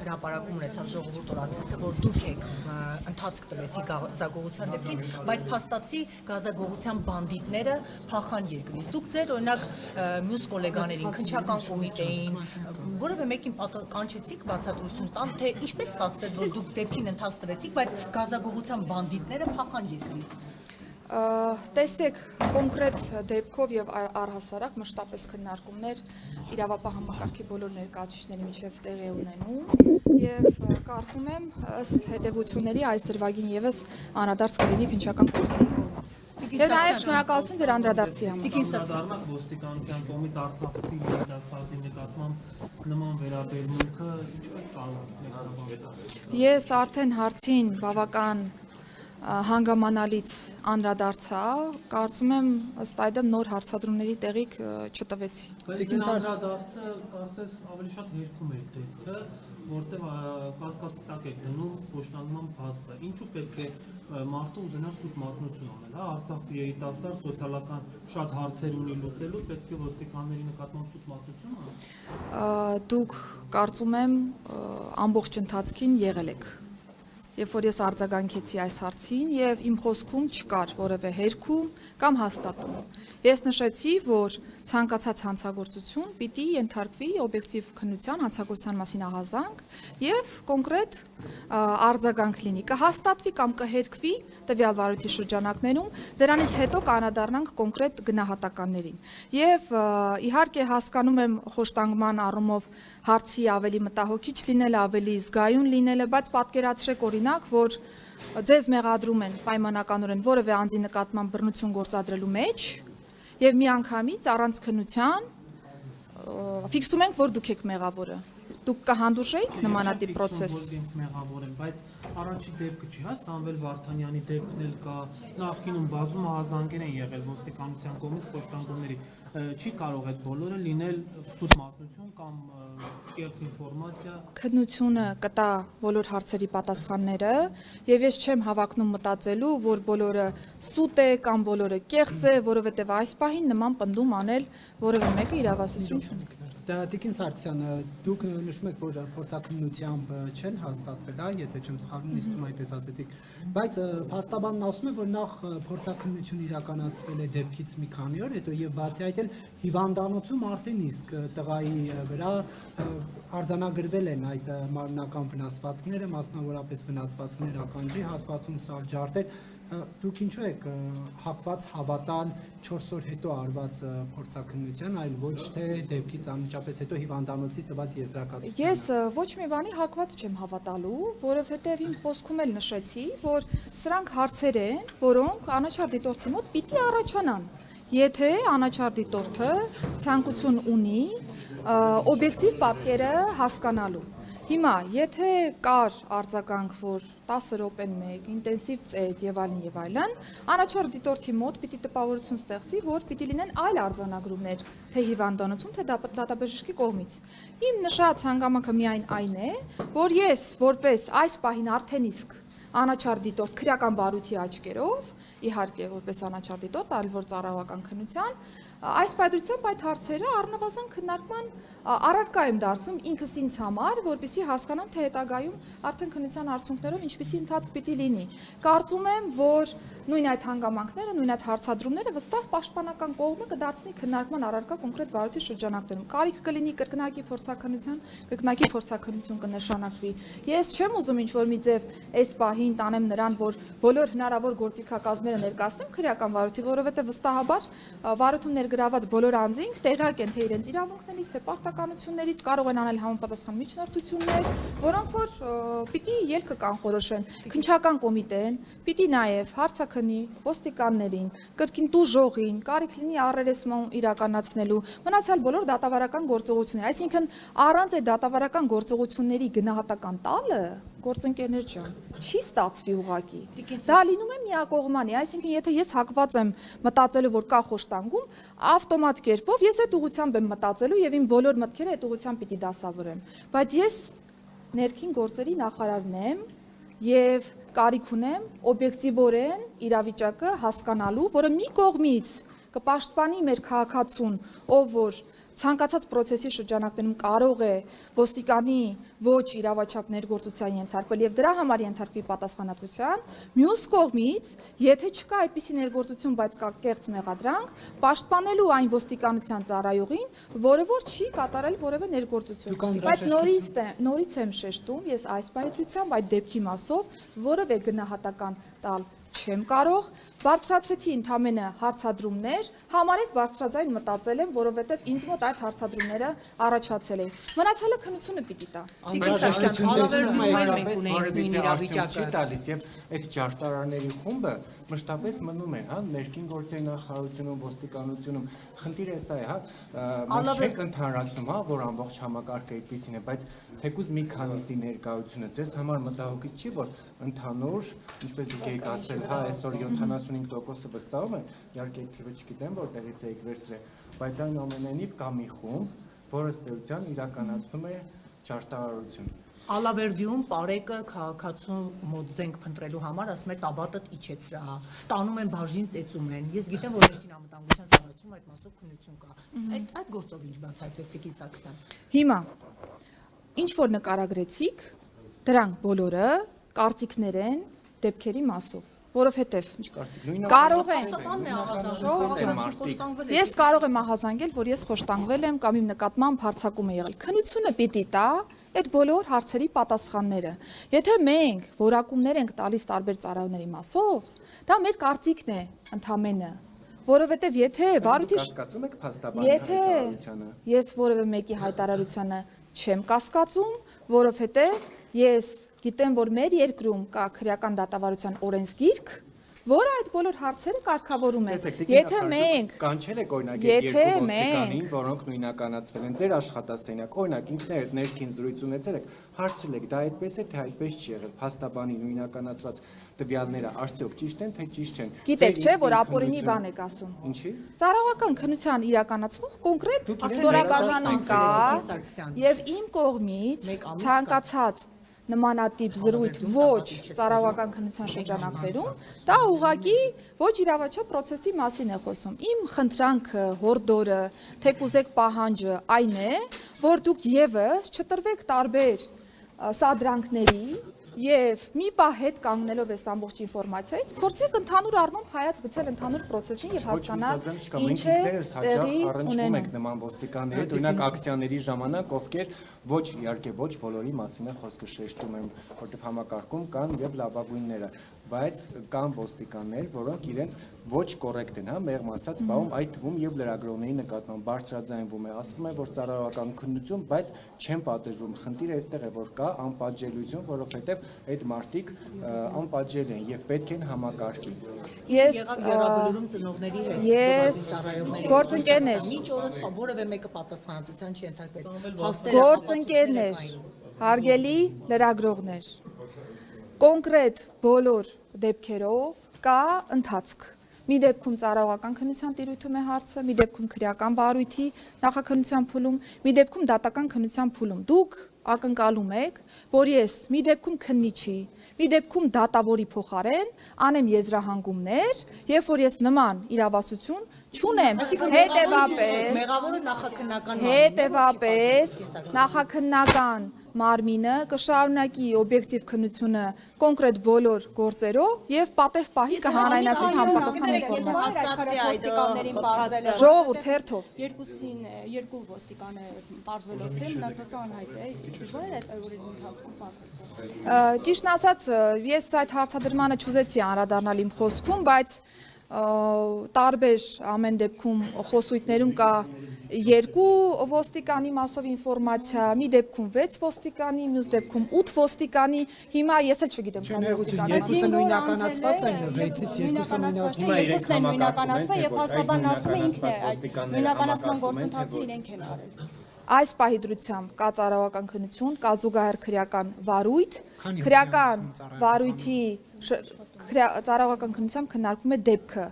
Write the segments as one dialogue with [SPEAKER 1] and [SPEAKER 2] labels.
[SPEAKER 1] հրապարակում ունեցավ ժողովուրդ օրաթերթը, որ դուք եք ընթացք տվեցի գազագողության դեպքին, բայց փաստացի գազագողության բանդիտները փախան երկրից։ Դուք ձեր օրինակ մյուս գոլեգաներին, քննչական կոմիտեին, որևէ մեկին կանչեցիք բացատրություն տան, թե ինչպես ստացվեց, որ դուք դեպքին ընթաց տվեցիք, բայց գազագողության բանդիտները փախան երկրից։
[SPEAKER 2] Տեսեք կոնկրետ դեպքով եւ առհասարակ մշտապես քննարկումներ իրավապահ համակարգի բոլոր ներկայացուցիչների միջև տեղի ունենում եւ կարծում եմ ըստ հետեւությունների այս դրվագին եւս անդրադարձ կլինի քննչական կոմիտեի կողմից։ Եվ նաեւ շնորհակալություն ձեր անդրադարձի համար։
[SPEAKER 3] Դառնանք ոստիկանության կողմից Արցախցի երիտասարդի նկատմամբ նման վերաբերմունքը ինչպես կարող։
[SPEAKER 2] Ես արդեն հարցին բավական հանգամանալից անդրադարձա, կարծում եմ ըստ այդմ նոր հարցադրումների տեղիք չտվեցի։
[SPEAKER 3] Բայց անդրադարձը կարծես ավելի շատ հերքում էր դեպքը, որտեղ կասկածի տակ եք դնում խոշտանգման փաստը։ Ինչու պետք է մարդը ուզենար սուտ մատնություն անել, հա, Արցախցի երիտասարդ սոցիալական շատ հարցեր ունի լուծելու, պետք է ոստիկանների նկատմամբ սուտ մատնություն անել։
[SPEAKER 2] Դուք կարծում եմ ամբողջ ընթացքին եղել եք։ Երբ որ ես արձագանքեցի այս հարցին եւ իմ խոսքում չկար որևէ հերքում կամ հաստատում։ Ես նշեցի, որ ցանկացած հանցագործություն պիտի ենթարկվի օբյեկտիվ քննության հանցագործության մասին ահազանգ եւ կոնկրետ արձագանք լինի, կհաստատվի կամ կհերքվի տվյալ վարույթի շրջանակներում, դրանից հետո կանադառնանք կոնկրետ գնահատականներին։ Եվ իհարկե հասկանում եմ խոշտանգման առումով հարցի ավելի մտահոգիչ լինելը, ավելի զգայուն լինելը, բայց պատկերացրեք օրինակ, որ ձեզ մեղադրում են պայմանականորեն որևէ անձի նկատմամբ բռնություն գործադրելու մեջ եւ միանգամից առանց քննության ֆիքսում ենք, որ դուք եք մեղավորը։ Դուք կհանդուրժեիք նմանատիպ process։
[SPEAKER 3] Մեղավոր են, բայց առաջի դեպքը չի, հա, Սամվել Վարդանյանի դեպքն էլ կա, նախկինում բազում ահազանգեր են եղել ոստիկանության կողմից խոշտանգումների, չի կարող այդ բոլորը լինել սուտ մատնություն կամ կեղծ ինֆորմացիա։
[SPEAKER 2] Քննությունը կտա բոլոր հարցերի պատասխանները եւ ես չեմ հավակնում մտածելու, որ բոլորը սուտ է կամ բոլորը կեղծ է, որովհետեւ այս պահին նման պնդում անել որևէ մեկը իրավասություն չունի։
[SPEAKER 4] Տիկին Սարգսյան, դուք նշում եք, որ փորձաքննությամբ չեն հաստատվել, հա, եթե չեմ սխալվում, նիստում այդպես ասեցիք, բայց փաստաբանն ասում է, որ նախ փորձաքննություն իրականացվել է դեպքից մի քանի օր հետո եւ բացի այդ էլ հիվանդանոցում արդեն իսկ տղայի վրա արձանագրվել են այդ մարմնական վնասվածքները, մասնավորապես վնասվածքներ ականջի հատվածում, սալջարդեր, դուք ինչու եք հակված հավատալ 4 օր հետո արված փորձաքննության, այլ ոչ թե դեպքից անմիջապես հետո հիվանդանոցի տված եզրակացության։
[SPEAKER 2] Ես ոչ մի բանի հակված չեմ հավատալու, որովհետև իմ խոսքում էլ նշեցի, որ սրանք հարցեր են, որոնք անաչառ դիտորդի մոտ պիտի առաջանան, եթե անաչառ դիտորդը ցանկություն ունի օբյեկտիվ պատկերը հասկանալու։ Հիմա, եթե կար արձագանք, որ 10 րոպեն մեկ, ինտենսիվ ծեծ եւ այլն, անաչառ դիտորդի մոտ պիտի տպավորություն ստեղծի, որ պիտի լինեն այլ արձանագրումներ, թե հիվանդանոցում, թե դատաբժշկի կողմից։ Իմ նշած հանգամանքը միայն այն է, որ ես որպես այս պահին արդեն իսկ անաչառ դիտորդ քրեական բարույթի աչքերով, իհարկե որպես անաչառ դիտորդ, այլ որ ծառայողական քննության, այս պայծրությամբ այդ հարցերը առնվազն քննարկման առարկա եմ դարձում ինքս ինձ համար, որպեսզի հասկանամ, թե հետագայում արդեն քննության արդյունքներով ինչպիսի ընթացք պիտի լինի։ Կարծում եմ, որ նույն այդ հանգամանքները, նույն այդ հարցադրումները վստահ պաշտպանական կողմը կդարձնի քննարկման առարկա կոնկրետ վարույթի շրջանակներում։ Կարիք կլինի կրկնակի փորձաքննություն կնշանակվի։ Ես չեմ ուզում ինչ-որ մի ձև այս պահին տանեմ նրան, որ բոլոր հնարավոր գործիքակազմերը ներկայացնեմ քրեական վարույթի, որովհետև վստահաբար վարույթում ներգրաված բոլոր անձինք տեղյակ են թե իրենց իրավունքներից, թե պարտականություններից, կարող են անել համապատասխան միջնորդություններ, որոնք որ պիտի ելքը կանխորոշեն։ Քննչական կոմիտեն պիտի նաև հարցաքննի ոստիկաններին, կրկին տուժողին, կարիք լինի առերեսման իրականացնելու, մնացյալ բոլոր դատավարական գործողություններ, այսինքն առանց այդ դատավարական գործողությունների գնահատական տալը գործընկերներ ջան, չի ստացվի ուղղակի։ Դա լինում է միակողմանի, այսինքն եթե ես հակված եմ մտածելու, որ կա խոշտանգում, ավտոմատ կերպով ես այդ ուղղությամբ եմ մտածելու եւ իմ բոլոր մտքերը այդ ուղղությամբ պիտի դասավորեմ։ Բայց ես ներքին գործերի նախարարն եմ եւ կարիք ունեմ օբյեկտիվորեն իրավիճակը հասկանալու, որը մի կողմից կպաշտպանի մեր քաղաքացուն, ով որ ցանկացած process-ի շրջանակներում կարող է ոստիկանի ոչ իրավաչափ ներգործության ենթարկվել եւ դրա համար ենթարկվի պատասխանատվության, մյուս կողմից, եթե չկա այդպիսի ներգործություն, բայց կա կեղծ մեղադրանք, պաշտպանելու այն ոստիկանության ծառայողին, որը որ չի կատարել որևէ ներգործություն։ Բայց նորից եմ շեշտում, ես այս պայմանությամբ այդ դեպքի մասով որևէ գնահատական տալ չեմ կարող, բարձրացրեցի ընդամենը հարցադրումներ, համարեք բարձրաձայն մտածել եմ, որովհետև ինձ մոտ այդ հարցադրումները առաջացել էին։ Մնացյալը քննությունը պիտի տա։
[SPEAKER 5] Չի տալիս եւ այդ ջարդարարների խումբը մշտապես մնում են, հա, ներքին գործերի նախարարությունում, ոստիկանությունում, խնդիրը սա է, հա, մենք չենք ընդհանրացնում, հա, որ ամբողջ համակարգը այդպեսին է, բայց թեկուզ մի քանիսի ներկայությունը ձեզ համար մտահոգիչ չի, որ ընդհանուր, ինչպես դուք եք ասել, հա, այսօր 75%-ը վստահում են, իհարկե այդ թիվը չգիտեմ, որտեղից եք վերցրել, բայց այնուամենայնիվ կա մի խումբ, որը ըստ էության իրականացնում է ջարդարարություն։
[SPEAKER 1] Ալավերդիում Պարեկը քաղաքացու մոտ զենք փնտրելու համար ասում է տաբատդ իջեցրա, տանում են բաժին ծեծում են։ Ես գիտեմ, որ ներքին անվտանգության ծառայությունում այդ մասով քննություն կա։ Այդ գործով ինչ բացահայտվեց Տիկին Սարգսյան։
[SPEAKER 2] Հիմա ինչ որ նկարագրեցիք, դրանք բոլորը կարծիքներ են դեպքերի մասով, որովհետև կարող են ես կարող եմ ահազանգել, որ ես խոշտանգվել եմ կամ իմ նկատմամբ հարձակում է եղել։ Քննությունը պիտի տա այդ բոլոր հարցերի պատասխանները։ Եթե մենք որակումներ ենք տալիս տարբեր ծառայողների մասով, դա մեր կարծիքն է ընդամենը, որովհետև եթե վարույթի
[SPEAKER 5] կասկածում եք փաստաբանի հայտարարությանը։
[SPEAKER 2] Ես որևէ մեկի հայտարարությանը չեմ կասկածում, որովհետև ես գիտեմ, որ մեր երկրում կա քրեական դատավարության օրենսգիրք, որը այդ բոլոր հարցերը կարգավորում է։ Եթե մենք
[SPEAKER 5] կանչել եք օրինակ երկու ոստիկանին, որոնք նույնականացվել են ձեր աշխատասենյակ, օրինակ ինքներդ ներքին զրույց ունեցել եք, հարցրել եք, դա այդպես է, թե այդպես չի եղել, փաստաբանի նույնականացված տվյալները արդյոք ճիշտ են, թե ճիշտ չեն։
[SPEAKER 2] Գիտեք, չէ, որ ապօրինի բան եք ասում։
[SPEAKER 5] Ինչի՞։
[SPEAKER 2] Ծառայողական քննության իրականացնող կոնկրետ ստորաբաժանում կա եւ իմ կողմից ցանկացած նմանատիպ զրույթ ոչ ծառայողական քննության շրջանակներում, դա ուղղակի ոչ իրավաչափ process-ի մասին է խոսում։ Իմ խնդրանքը, հորդորը, թեկուզեք պահանջը այն է, որ դուք եւս չտրվեք տարբեր սադրանքների եւ մի պահ հետ կանգնելով այս ամբողջ ինֆորմացիայից, փորձեք ընդհանուր առմամբ հայաց գցել ընդհանուր process-ին եւ հասկանալ ինչ է տեղի ունենում։
[SPEAKER 5] Եք նման ոստիկանների, օրինակ ակցիաների ժամանակ, ովքեր ոչ իհարկե ոչ բոլորի մասին է խոսքը շեշտում եմ, որտեղ համակարգում կան եւ լավագույնները, բայց կան ոստիկաններ, որոնք իրենց ոչ կոռեկտ են, հա, մեղմ ասած, բաղում այդ թվում եւ լրագրողների նկատմամբ բարձրաձայնվում է, ասվում է, որ ծառայողական քննություն, բայց չեն պատժվում։ Խնդիրը այստեղ է, որ կա անպատժելիություն, որովհետեւ այդ մարդիկ անպատժել են եւ պետք են համակարգին։
[SPEAKER 1] Ես վերաբերում ծնողների հետ
[SPEAKER 2] գործընկերներ,
[SPEAKER 1] ինչ օրս որևէ մեկը պատասխանատվության չի ենթարկվել։
[SPEAKER 2] Գործընկերներ, հարգելի լրագրողներ, կոնկրետ բոլոր դեպքերով կա ընթացք։ Մի դեպքում ծառայողական քննության տիրույթում է հարցը, մի դեպքում քրեական վարույթի նախաքննության փուլում, մի դեպքում դատական քննության փուլում։ Դուք ակնկալում եք, որ ես մի դեպքում քննիչի, մի դեպքում դատավորի փոխարեն անեմ եզրահանգումներ, երբ որ ես նման իրավասություն չունեմ, հետևաբար նախաքննական մարմինը կշարունակի օբյեկտիվ քննությունը կոնկրետ բոլոր գործերով եւ պատեհ պահի կհանրայնացնի համապատասխան ինֆորմացիա։ Ժողովուրդ հերթով
[SPEAKER 6] երկու ոստիկան է բարձվելով թե մնացածը անհայտ է, դժվար է այդ օրերի ընթացքում բարձր։
[SPEAKER 2] Ճիշտն ասած, ես այդ հարցադրմանը չուզեցի անդրադառնալ իմ խոսքում, բայց տարբեր ամեն դեպքում խոսույթներում կա երկու ոստիկանի մասով ինֆորմացիա, մի դեպքում 6 ոստիկանի, մյուս դեպքում 8 ոստիկանի, հիմա ես էլ չգիտեմ քանի ոստիկանի։
[SPEAKER 4] Երկուսը նույնականացված են, 6-ից 2-ը
[SPEAKER 6] նույնականացված եւ փաստաբանն ասում է ինքն է այդ նույնականացման գործընթացը իրենք են արել։
[SPEAKER 2] Այս պահի դրությամբ կա ծառայողական քննություն, կա զուգահեռ քրեական վարույթ, քրեական վարույթի ծառայողական քննությամբ քննարկվում է դեպքը։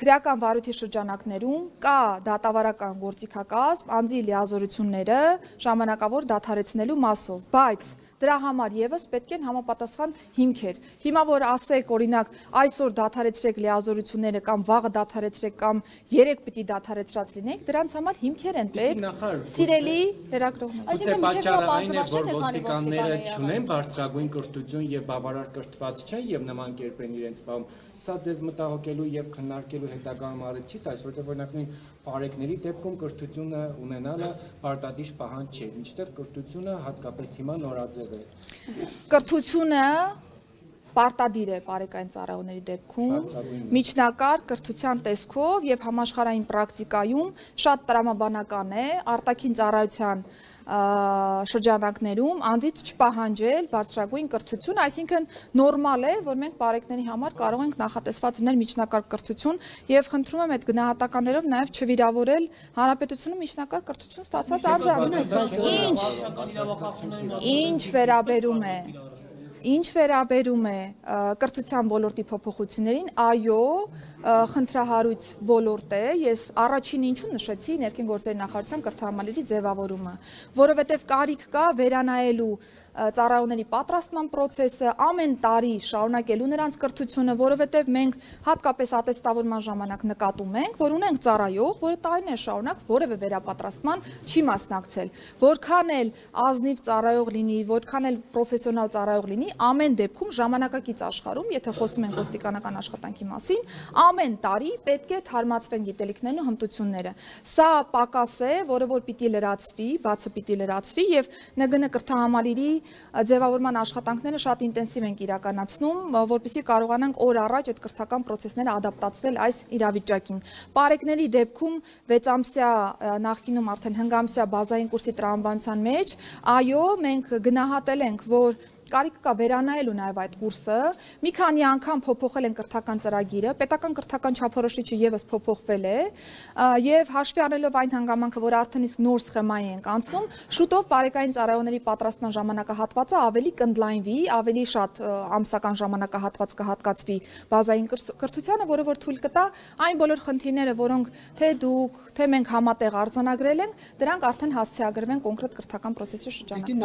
[SPEAKER 2] քրեական վարույթի շրջանակներում կա դատավարական գործիքակազմ անձի լիազորությունները ժամանակավոր դադարեցնելու մասով, բայց դրա համար եւս պետք են համապատասխան հիմքեր։ Հիմա որ ասեք, օրինակ, այսօր դադարեցրեք լիազորությունները կամ վաղը դադարեցրեք կամ երեք պիտի դադարեցրած լինեք, դրանց համար հիմքեր են պետք։ Սիրելի լրագրողներ։
[SPEAKER 6] Այսինքն միջև
[SPEAKER 5] Այն է,
[SPEAKER 6] բարձրացել
[SPEAKER 5] որ
[SPEAKER 6] թե քանի
[SPEAKER 5] ոստիկանները
[SPEAKER 6] ոստիկան
[SPEAKER 5] չունեն բարձրագույն կրթություն եւ բավարար կրթված չեն եւ նման կերպ են իրենց պահում։ Սա ձեզ մտահոգելու եւ քննարկելու հետագայում առիթ չի տալիս, որտեղ օրինակ նույն բարեկների դեպքում կրթությունը ունենալը պարտադիր պահանջ չէ, մինչդեռ կրթությունը հատկապես հիմա նորաձև է։
[SPEAKER 2] Կրթությունը պարտադիր է բարեկային ծառայողների դեպքում միջնակարգ կրթության տեսքով եւ համաշխարհային պրակտիկայում շատ տրամաբանական է արտաքին ծառայության շրջանակներում անձից չպահանջել բարձրագույն կրթություն, այսինքն նորմալ է, որ մենք բարեկների համար կարող ենք նախատեսված լինել միջնակարգ կրթություն եւ խնդրում եմ այդ գնահատականներով նաեւ չվիրավորել հանրապետությունը միջնակարգ կրթություն ստացած անձանց։ Ինչ վերաբերում է կրթության ոլորտի փոփոխություններին, այո, խնդրահարույց ոլորտ է, ես առաջին ինչու նշեցի ներքին գործերի նախարարության կրթահամալիրի ձևավորումը, որովհետև կարիք կա վերանայելու ծառայողների պատրաստման process-ը, ամեն տարի շարունակելու նրանց կրթությունը, որովհետև մենք հատկապես ատեստավորման ժամանակ նկատում ենք, որ ունենք ծառայող, որը տարիներ շարունակ որևէ վերապատրաստման չի մասնակցել, որքան էլ ազնիվ ծառայող լինի, որքան էլ պրոֆեսիոնալ ծառայող լինի, ամեն դեպքում ժամանակակից աշխարհում, եթե խոսում ենք ոստիկանական աշխատանքի մասին, ամեն տարի պետք է թարմացվեն գիտելիքներն ու հմտությունները։ Սա պակաս է, որը որ պիտի լրացվի, բացը պիտի լրացվի եւ ՆԳՆ կրթահամալիրի ձևավորման աշխատանքները շատ ինտենսիվ ենք իրականացնում, որպեսզի կարողանանք օր առաջ այդ կրթական process-ները ադապտացնել այս իրավիճակին։ Բարեկների դեպքում 6 ամսյա նախկինում արդեն հնգամսյա բազային կուրսի տրամաբանության մեջ, այո, մենք գնահատել ենք, որ կարիք կա վերանայելու նաև այդ կուրսը, մի քանի անգամ փոփոխել են կրթական ծրագիրը, պետական կրթական չափորոշիչը եւս փոփոխվել է, եւ հաշվի առնելով այն հանգամանքը, որ արդեն իսկ նոր սխեմայի ենք անցնում, շուտով բարեկային ծառայողների պատրաստման ժամանակահատվածը ավելի կընդլայնվի, ավելի շատ ամսական ժամանակահատված կհատկացվի բազային կրթությանը, որը որ թույլ կտա այն բոլոր խնդիրները, որոնք թե դուք, թե մենք համատեղ արձանագրել ենք, դրանք արդեն հասցեագրվեն կոնկրետ կրթական process-ի շրջանակում։